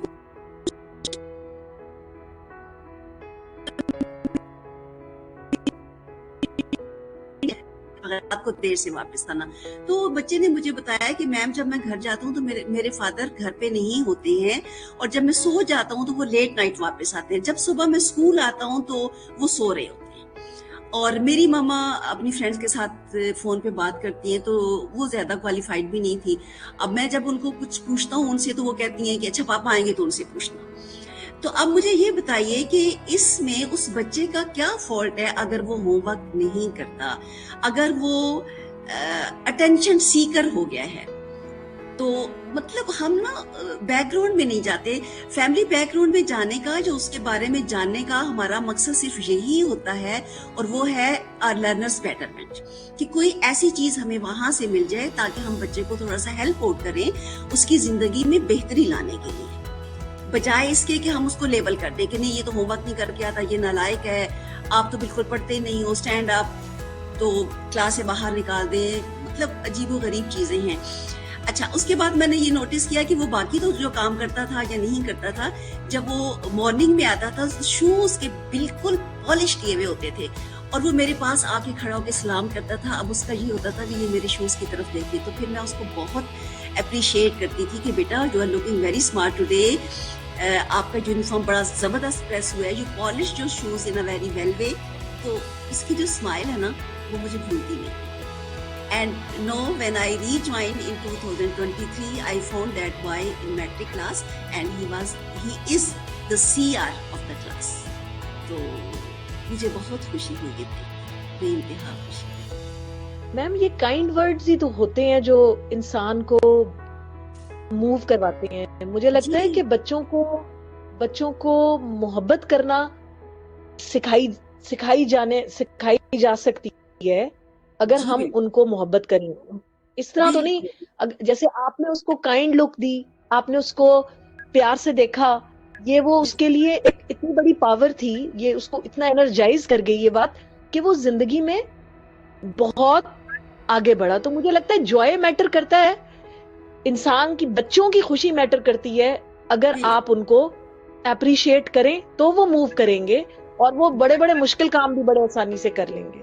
رات کو دیر سے واپس آنا. تو بچے نے مجھے بتایا کہ میم جب میں گھر جاتا ہوں تو میرے فادر گھر پہ نہیں ہوتے ہیں, اور جب میں سو جاتا ہوں تو وہ لیٹ نائٹ واپس آتے ہیں. جب صبح میں اسکول آتا ہوں تو وہ سو رہے ہوتے ہیں. اور میری ماما اپنی فرینڈس کے ساتھ فون پہ بات کرتی ہیں, تو وہ زیادہ کوالیفائڈ بھی نہیں تھی. اب میں جب ان کو کچھ پوچھتا ہوں ان سے تو وہ کہتی ہیں کہ اچھا پاپا آئیں گے تو ان سے پوچھنا. تو اب مجھے یہ بتائیے کہ اس میں اس بچے کا کیا فالٹ ہے اگر وہ ہوم ورک نہیں کرتا, اگر وہ اٹینشن سیکر ہو گیا ہے. تو مطلب ہم نا بیک گراؤنڈ میں نہیں جاتے. فیملی بیک گراؤنڈ میں جانے کا, جو اس کے بارے میں جاننے کا ہمارا مقصد صرف یہی ہوتا ہے, اور وہ ہے لرنرز بیٹرمنٹ, کہ کوئی ایسی چیز ہمیں وہاں سے مل جائے تاکہ ہم بچے کو تھوڑا سا ہیلپ آؤٹ کریں اس کی زندگی میں بہتری لانے کے لیے, بجائے اس کے کہ ہم اس کو لیبل کر دیں کہ نہیں یہ تو ہوم ورک نہیں کر کے آتا, یہ نالائق ہے, آپ تو بالکل پڑھتے نہیں ہو, اسٹینڈ اپ, تو کلاس سے باہر نکال دیں. مطلب عجیب و غریب چیزیں ہیں. اچھا اس کے بعد میں نے یہ نوٹس کیا کہ وہ باقی تو جو کام کرتا تھا یا نہیں کرتا تھا, جب وہ مارننگ میں آتا تھا شوز کے بالکل پالش کیے ہوئے ہوتے تھے, اور وہ میرے پاس آ کے کھڑا ہو کے سلام کرتا تھا. اب اس کا یہ ہوتا تھا کہ یہ میرے شوز کی طرف دیکھتی, تو پھر میں اس کو بہت اپریشیٹ کرتی تھی کہ بیٹا you are looking very smart today, آپ کا یونیفارم بڑا زبردست پریس ہوا ہے, you polish your shoes in a very well way. تو اس کی جو اسمائل ہے نا وہ مجھے بھولتی نہیں. And no, when I rejoined in 2023, I found that boy in matric class, and he is the CR of the class. تو مجھے بہت خوشی ہوئی تھی, بے انتہا خوشی. میم یہ کائنڈ ورڈز ہی تو ہوتے ہیں جو انسان کو موو کرواتے ہیں. مجھے لگتا ہے کہ بچوں کو محبت کرنا سکھائی جا سکتی ہے اگر ہم ان کو محبت کریں. اس طرح تو نہیں جیسے آپ نے اس کو کائنڈ لک دی, آپ نے اس کو پیار سے دیکھا, یہ وہ اس کے لیے ایک اتنی بڑی پاور تھی, یہ اس کو اتنا انرجائز کر گئی یہ بات کہ وہ زندگی میں بہت آگے بڑھا. تو مجھے لگتا ہے جوائے میٹر کرتا ہے, انسان کی بچوں کی خوشی میٹر کرتی ہے. اگر آپ ان کو اپریشیٹ کریں تو وہ موو کریں گے, اور وہ بڑے بڑے مشکل کام بھی بڑے آسانی سے کر لیں گے.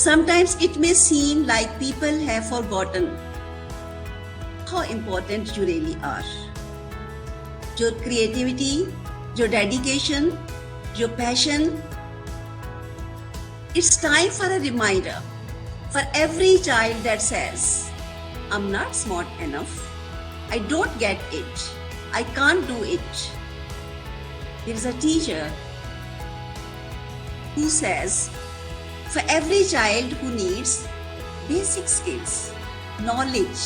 sometimes it may seem like people have forgotten how important you really are. Your creativity, your dedication, your passion. It's time for a reminder for every child that says, I'm not smart enough, I don't get it, I can't do it. There is a teacher who says, for every child who needs basic skills, knowledge,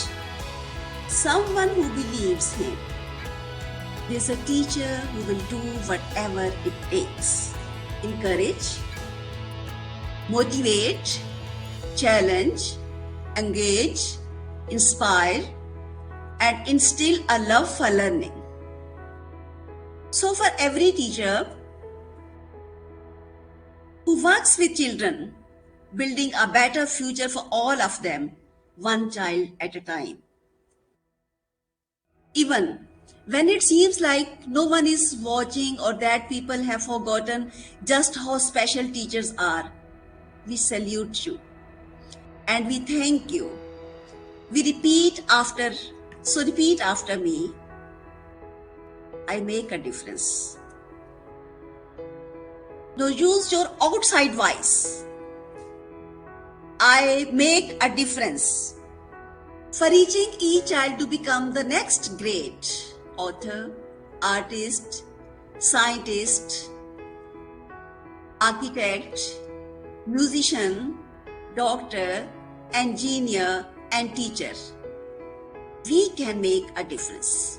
someone who believes him, there's a teacher who will do whatever it takes. Encourage, motivate, challenge, engage, inspire, and instill a love for learning. So for every teacher who works with children, building a better future for all of them, one child at a time. Even when it seems like no one is watching or that people have forgotten just how special teachers are, we salute you and we thank you. We repeat after me. I make a difference. Now use your outside voice. I make a difference. For reaching each child to become the next great author, artist, scientist, architect, musician, doctor, engineer, and teacher, we can make a difference.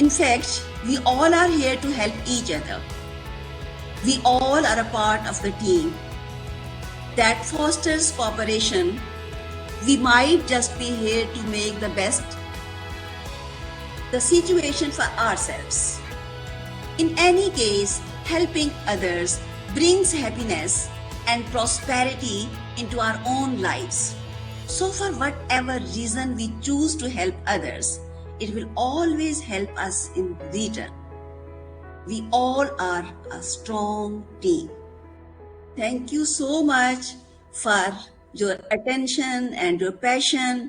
In fact, we all are here to help each other. We all are a part of the team that fosters cooperation. We might just be here to make the best the situation for ourselves. In any case, helping others brings happiness and prosperity into our own lives. So for whatever reason we choose to help others, it will always help us in return. We all are a strong team. Thank you so much for your attention and your passion.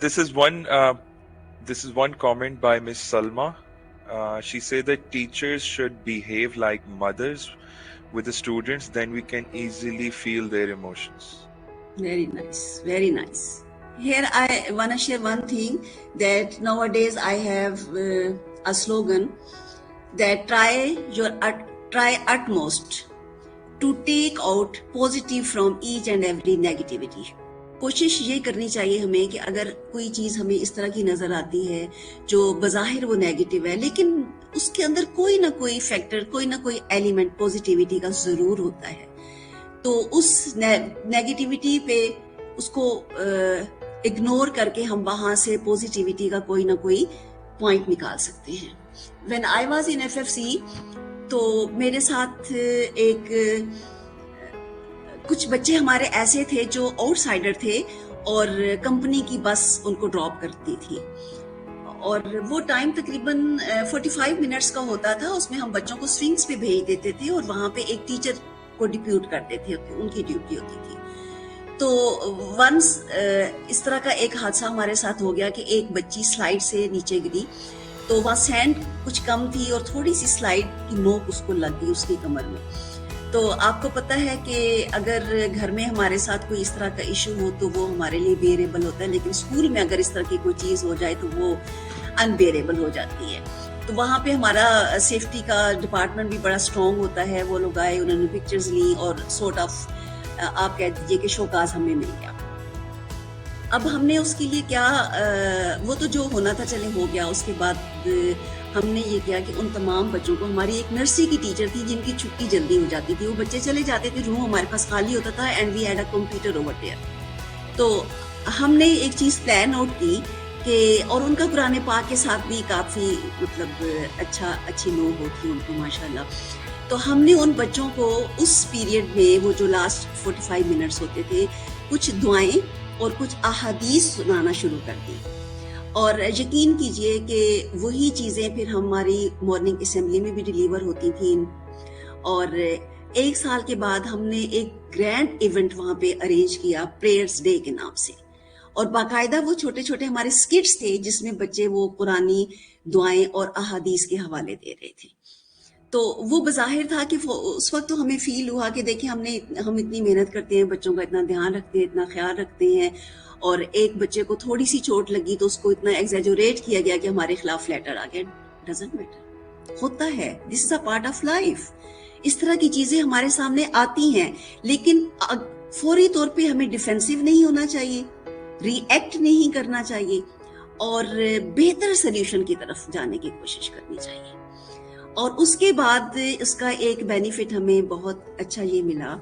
This is one comment by Miss Salma. she said that teachers should behave like mothers with the students, then we can easily feel their emotions. Very nice, very nice. Here I want to share one thing, that nowadays I have a slogan that try utmost to take out positive from each and every negativity. کوشش یہ کرنی چاہیے ہمیں کہ اگر کوئی چیز ہمیں اس طرح کی نظر آتی ہے جو بظاہر وہ نیگیٹو ہے، لیکن اس کے اندر کوئی نہ کوئی فیکٹر، کوئی نہ کوئی ایلیمنٹ پوزیٹیوٹی کا ضرور ہوتا ہے، تو اس نیگیٹیوٹی پہ اس کو اگنور کر کے ہم وہاں سے پوزیٹیوٹی کا کوئی نہ کوئی پوائنٹ نکال سکتے ہیں. When I was in FFC تو میرے ساتھ ایک کچھ بچے ہمارے ایسے تھے جو آؤٹ سائڈر تھے اور کمپنی کی بس ان کو ڈراپ کرتی تھی، اور وہ ٹائم تقریباً 45 منٹس کا ہوتا تھا. اس میں ہم بچوں کو سوئنگس پہ بھیج دیتے تھے اور وہاں پہ ایک ٹیچر کو ڈپیوٹ کرتے تھے، ان کی ڈیوٹی ہوتی تھی. تو ونس اس طرح کا ایک حادثہ ہمارے ساتھ ہو گیا کہ ایک بچی سلائڈ سے نیچے گری، تو وہاں سینڈ کچھ کم تھی اور تھوڑی سی سلائڈ کی نوک اس کو لگ گئی اس کی کمر میں. تو آپ کو پتہ ہے کہ اگر گھر میں ہمارے ساتھ کوئی اس طرح کا ایشو ہو تو وہ ہمارے لیے بیئریبل ہوتا ہے، لیکن اسکول میں اگر اس طرح کی کوئی چیز ہو جائے تو وہ انبیئریبل ہو جاتی ہے. تو وہاں پہ ہمارا سیفٹی کا ڈپارٹمنٹ بھی بڑا اسٹرانگ ہوتا ہے. وہ لوگ آئے، انہوں نے پکچرز لی اور سورٹ آف آپ کہہ دیجیے کہ شوکاز ہمیں مل گیا. اب ہم نے اس کے لیے کیا، وہ تو جو ہونا تھا چلے ہو گیا. اس کے بعد ہم نے یہ کیا کہ ان تمام بچوں کو، ہماری ایک نرسری کی ٹیچر تھی جن کی چھٹی جلدی ہو جاتی تھی، وہ بچے چلے جاتے تھے، روم ہمارے پاس خالی ہوتا تھا، and we had a computer over there. تو ہم نے ایک چیز پلان آؤٹ کی کہ، اور ان کا قرآن پاک کے ساتھ بھی کافی مطلب اچھی نو ہوتی ان کو ماشاءاللہ. تو ہم نے ان بچوں کو اس پیریڈ میں، وہ جو لاسٹ 45 منٹس ہوتے تھے، کچھ دعائیں اور کچھ احادیث سنانا شروع کر دی. اور یقین کیجئے کہ وہی چیزیں پھر ہماری مارننگ اسمبلی میں بھی ڈیلیور ہوتی تھیں. اور 1 سال کے بعد ہم نے ایک گرینڈ ایونٹ وہاں پہ ارینج کیا پریئرز ڈے کے نام سے، اور باقاعدہ وہ چھوٹے چھوٹے ہمارے اسکٹس تھے جس میں بچے وہ قرآنی دعائیں اور احادیث کے حوالے دے رہے تھے. تو وہ بظاہر تھا کہ اس وقت تو ہمیں فیل ہوا کہ دیکھیں ہم اتنی محنت کرتے ہیں، بچوں کا اتنا دھیان رکھتے ہیں، اتنا خیال رکھتے ہیں، اور ایک بچے کو تھوڑی سی چوٹ لگی تو اس کو اتنا ایگزیجوریٹ کیا گیا کہ ہمارے خلاف لیٹر آ گیا. ڈزنٹ میٹر، ہوتا ہے، دس از اے پارٹ آف لائف. اس طرح کی چیزیں ہمارے سامنے آتی ہیں، لیکن فوری طور پہ ہمیں ڈیفینسو نہیں ہونا چاہیے، ری ایکٹ نہیں کرنا چاہیے، اور بہتر سلیوشن کی طرف جانے کی کوشش کرنی چاہیے. اور اس کے بعد اس کا ایک بینیفٹ ہمیں بہت اچھا یہ ملا.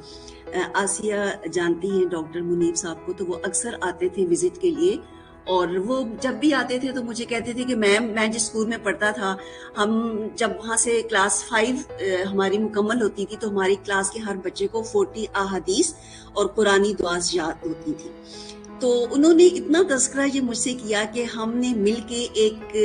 آسیہ جانتی ہیں ڈاکٹر منیب صاحب کو، تو وہ اکثر آتے تھے وزٹ کے لیے، اور وہ جب بھی آتے تھے تو مجھے کہتے تھے کہ میم، میں جس اسکول میں پڑھتا تھا، ہم جب وہاں سے کلاس 5 ہماری مکمل ہوتی تھی تو ہماری کلاس کے ہر بچے کو 40 احادیث اور قرآنی دعا یاد ہوتی تھی. تو انہوں نے اتنا تذکرہ یہ مجھ سے کیا کہ ہم نے مل کے ایک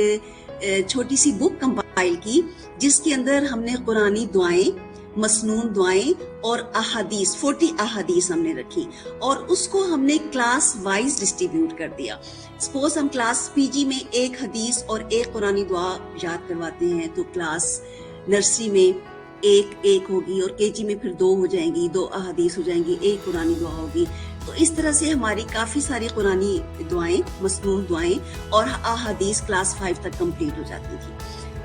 چھوٹی سی بک کمپائل کی جس کے اندر ہم نے قرآنی دعائیں، مسنون دعائیں اور احادیث 40 احادیث ہم نے رکھی، اور اس کو ہم نے کلاس وائز ڈسٹریبیوٹ کر دیا. سپوز ہم کلاس پی جی میں ایک حدیث اور ایک قرآنی دعا یاد کرواتے ہیں تو کلاس نرسری میں ایک ہوگی، اور کے جی میں پھر 2 ہو جائیں گی، 2 احادیث ہو جائیں گی، ایک قرآنی دعا ہوگی. تو اس طرح سے ہماری کافی ساری قرآنی دعائیں، مسنون دعائیں اور احادیث کلاس 5 تک کمپلیٹ ہو جاتی تھی.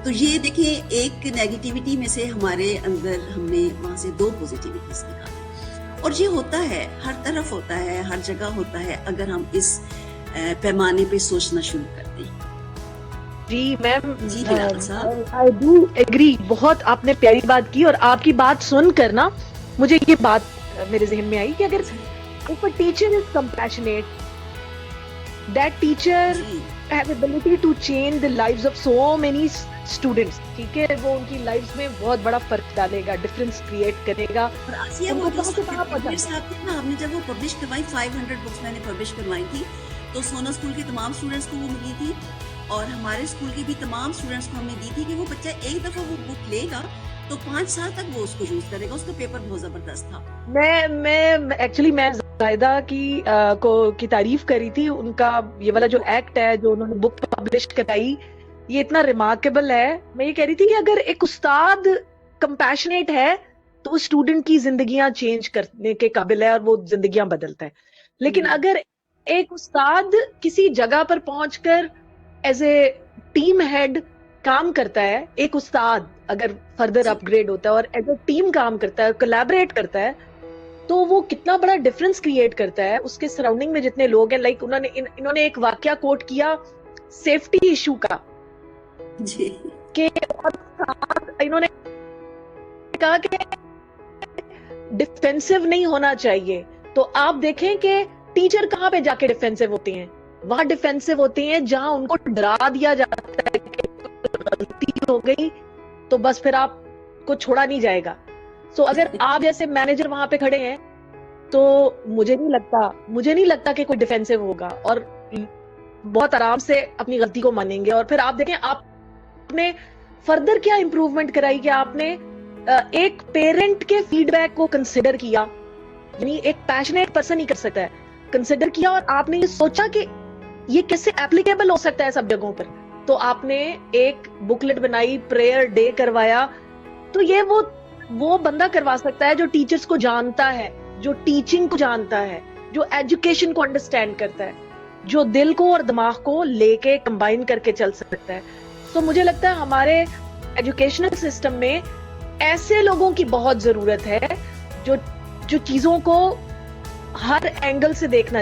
تو یہ دیکھیں، ایک نیگیٹیوٹی میں سے ہمارے اندر ہم نے وہاں سے 2 پوزیٹیوٹیز نکالی. اور یہ ہوتا ہے، ہر طرف ہوتا ہے، ہر جگہ ہوتا ہے، اگر ہم اس پیمانے پہ سوچنا شروع کرتے ہیں. جی میم، جی بلال صاحب، آئی ڈو ایگری. بہت آپ نے پیاری بات کی، اور آپ کی بات سن کر نا مجھے یہ بات میرے ذہن میں آئی کہ اگر if a teacher is compassionate, that teacher have ability to change the lives of so many students. ٹھیک ہے، وہ ان کی لائفز میں بہت بڑا فرق ڈالے گا، ڈفرینس کریٹ کرے گا. اور آسیہ، وہ جو صاحب تھے نا، ہم نے جب وہ پبلش کروائی، 500 بکس میں نے پبلش کروائی تھی، تو سونا اسکول کے تمام اسٹوڈنٹس کو وہ ملی تھی، اور ہمارے اسکول کے بھی تمام اسٹوڈنٹس کو ہم نے دی تھی کہ وہ بچہ ایک دفعہ وہ بک لے گا تو 5 سال تک وہ اس کو یوز کرے گا. اس کا پیپر بہت زبردست تھا. میں زائدہ کی تعریف کری تھی. ان کا یہ والا جو ایکٹ ہے، جو انہوں نے بک پبلش کرائی، یہ اتنا ریمارکیبل ہے. میں یہ کہہ رہی تھی کہ اگر ایک استاد کمپیشنیٹ ہے تو وہ اسٹوڈنٹ کی زندگیاں چینج کرنے کے قابل ہے اور وہ زندگیاں بدلتا ہے. لیکن اگر ایک استاد کسی جگہ پر پہنچ کر ایز اے ٹیم ہیڈ کام کرتا ہے, ایک استاد اگر فردر اپ گریڈ ہوتا ہے اور ایز اے ٹیم کام کرتا ہے, کولیبریٹ کرتا ہے, تو وہ کتنا بڑا ڈفرنس کریٹ کرتا ہے اس کے سراؤنڈنگ میں جتنے لوگ ہیں. لائک انہوں نے ایک واقعہ کوٹ کیا سیفٹی ایشو کا, جی کہ انہوں نے کہا کہ ڈیفینسو نہیں ہونا چاہیے. تو آپ دیکھیں کہ ٹیچر کہاں پہ جا کے ڈیفینسو ہوتے ہیں, وہاں ڈیفینسو ہوتے ہیں جہاں ان کو ڈرا دیا جاتا ہے کہ غلطی ہو گئی تو بس پھر آپ کو چھوڑا نہیں جائے گا. سو اگر آپ جیسے مینیجر وہاں پہ کھڑے ہیں تو مجھے نہیں لگتا کہ کوئی ڈیفینسو ہوگا اور بہت آرام سے اپنی غلطی کو مانیں گے. اور پھر آپ دیکھیں آپ نے فردر کیا امپروومنٹ کرائی کہ آپ نے ایک پیرنٹ کے فیڈ بیک کو کنسیڈر کیا. یعنی ایک پیشنیٹ پرسن ہی کر سکتا ہے, کنسیڈر کیا, اور آپ نے یہ سوچا کہ یہ کیسے ایپلیکیبل ہو سکتا ہے سب جگہوں پر. تو آپ نے ایک بکلیٹ بنائی, پریئر ڈے کروایا. تو یہ وہ بندہ کروا سکتا ہے جو ٹیچرز کو جانتا ہے, جو ٹیچنگ کو جانتا ہے, جو ایجوکیشن کو انڈرسٹینڈ کرتا ہے, جو دل کو اور دماغ کو لے کے کمبائن کر کے چل سکتا ہے. تو مجھے لگتا ہے ہمارے ایجوکیشنل سسٹم میں ایسے لوگوں کی بہت ضرورت ہے جو چیزوں کو ہر اینگل سے دیکھنا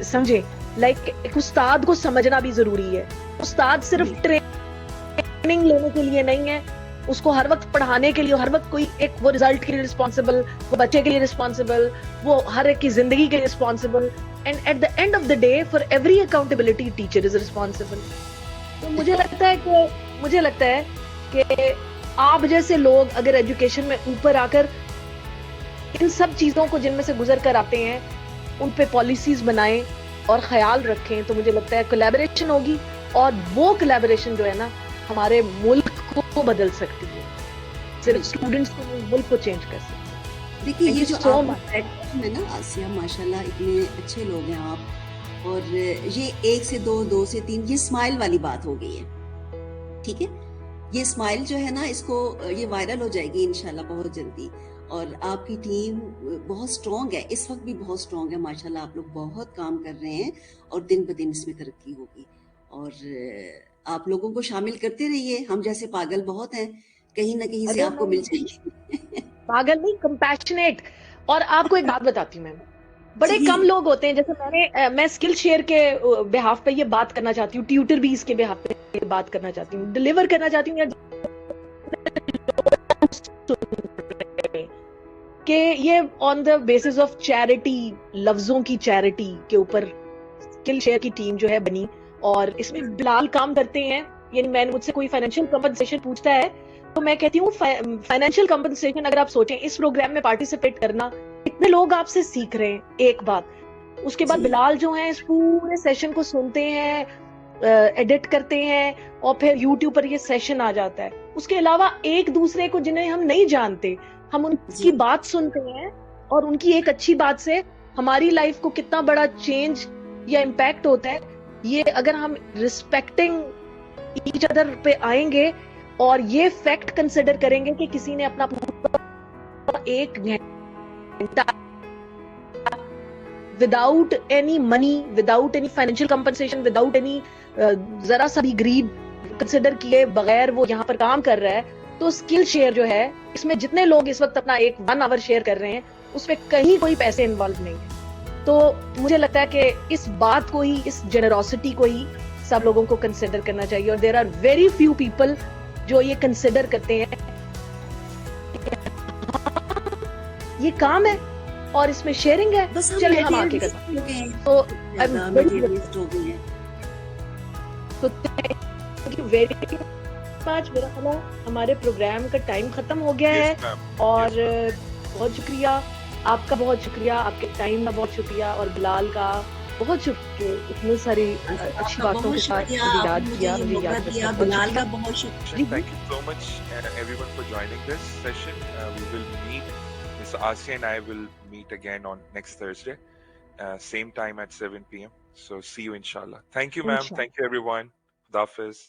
سمجھیں. لائک ایک استاد کو سمجھنا بھی ضروری ہے. استاد صرف ٹریننگ لینے کے لیے نہیں ہے, اس کو ہر وقت پڑھانے کے لیے, ہر وقت کوئی ایک وہ رزلٹ کے لیے رسپانسبل, وہ بچے کے لیے رسپانسبل, وہ ہر ایک کی زندگی کے لیے responsible. And at the end of the day for every accountability teacher is responsible. تو مجھے لگتا ہے کہ آپ جیسے لوگ اگر ایجوکیشن میں اوپر آ کر ان سب چیزوں کو جن میں سے گزر کر آتے ہیں ان پہ پالیسیز بنائیں اور خیال رکھیں, تو مجھے لگتا ہے کولیبریشن ہوگی, اور وہ کولیبریشن جو ہے نا ہمارے ملک کو بدل سکتی ہے. صرف اسٹوڈنٹس کو نہیں, ملک کو چینج کر سکتی ہے. دیکھیے یہ جو آپ ہے نا آسیہ, ماشاءاللہ اتنے اچھے لوگ ہیں آپ, اور یہ 1 سے 2, 2 سے 3, یہ اسمائل والی بات ہو گئی ہے. ٹھیک ہے, یہ اسمائل جو ہے نا اس کو یہ وائرل ہو جائے گی انشاءاللہ بہت جلدی. اور آپ کی ٹیم بہت سٹرونگ ہے, اس وقت بھی بہت سٹرونگ ہے ماشاءاللہ. آپ لوگ بہت کام کر رہے ہیں اور دن بدن اس میں ترقی ہوگی. اور آپ لوگوں کو شامل کرتے رہیے, ہم جیسے پاگل بہت ہیں, کہیں نہ کہیں سے آپ کو مل جائیں گے. پاگل نہیں, کمپیشنیٹ. اور آپ کو ایک بات بتاتی ہوں, میں بڑے کم لوگ ہوتے ہیں, جیسے میں اسکل شیئر کے بہاف پہ یہ بات کرنا چاہتی ہوں, ٹیوٹر بھی اس کے بہاف پہ بات کرنا چاہتی ہوں, ڈیلیور کرنا چاہتی ہوں کہ یہ آن دا بیسس آف چیریٹی, لفظوں کی چیریٹی کے اوپر اسکل شیئر کی ٹیم جو ہے بنی, اور اس میں بلال کام کرتے ہیں. یعنی میں مجھ سے کوئی فائنینشیل کمپنسیشن پوچھتا ہے تو میں کہتی ہوں فائنینشیل کمپنسیشن اگر آپ سوچیں اس پروگرام میں پارٹیسپیٹ کرنا, اتنے لوگ آپ سے سیکھ رہے ہیں ایک بات. اس کے بعد بلال جو ہیں اس پورے سیشن کو سنتے ہیں, ایڈٹ کرتے ہیں, اور پھر یوٹیوب پر یہ سیشن آ جاتا ہے. اس کے علاوہ ایک دوسرے کو جنہیں ہم نہیں جانتے, ہم ان کی بات سنتے ہیں, اور ان کی ایک اچھی بات سے ہماری لائف کو کتنا بڑا چینج یا امپیکٹ ہوتا ہے. یہ اگر ہم ریسپیکٹنگ ایچ ادر پہ آئیں گے اور یہ فیکٹ کنسیڈر کریں گے کہ کسی نے اپنا پورا 1 گھنٹہ without any money, without any financial compensation, without any ذرا سا بھی گریڈ کنسیڈر کیے بغیر وہ یہاں پر کام کر رہا ہے. تو اسکل شیئر جو ہے اس میں جتنے لوگ اس وقت اپنا 1 آور شیئر کر رہے ہیں اس میں کہیں کوئی پیسے انوالو نہیں ہے. تو مجھے لگتا ہے کہ اس بات کو ہی, اس جنروسٹی کو ہی سب لوگوں کو کنسیڈر کرنا چاہیے. اور there are very few people جو یہ کنسیڈر کرتے ہیں یہ کام ہے اور اس میں شیئرنگ ہے, چلے ہم آگے کرتے ہیں. تو تھینک یو ویری مچ. میرا خیال ہے ہمارے پروگرام کا ٹائم ختم ہو گیا ہے, اور بہت شکریہ آپ کا, بہت شکریہ آپ کے ٹائم کا, بہت شکریہ, اور بلال کا بہت شکریہ اتنی ساری اچھی باتوں کے ساتھ یاد کیا, مجھے یاد رکھا. بلال کا بہت شکریہ. Thank you so much everyone for joining this session. We will meet, Ms. Asya and I will meet again on next Thursday, same time at 7 p.m. So see you inshallah. Thank you ma'am. Thank you everyone. Khudafis.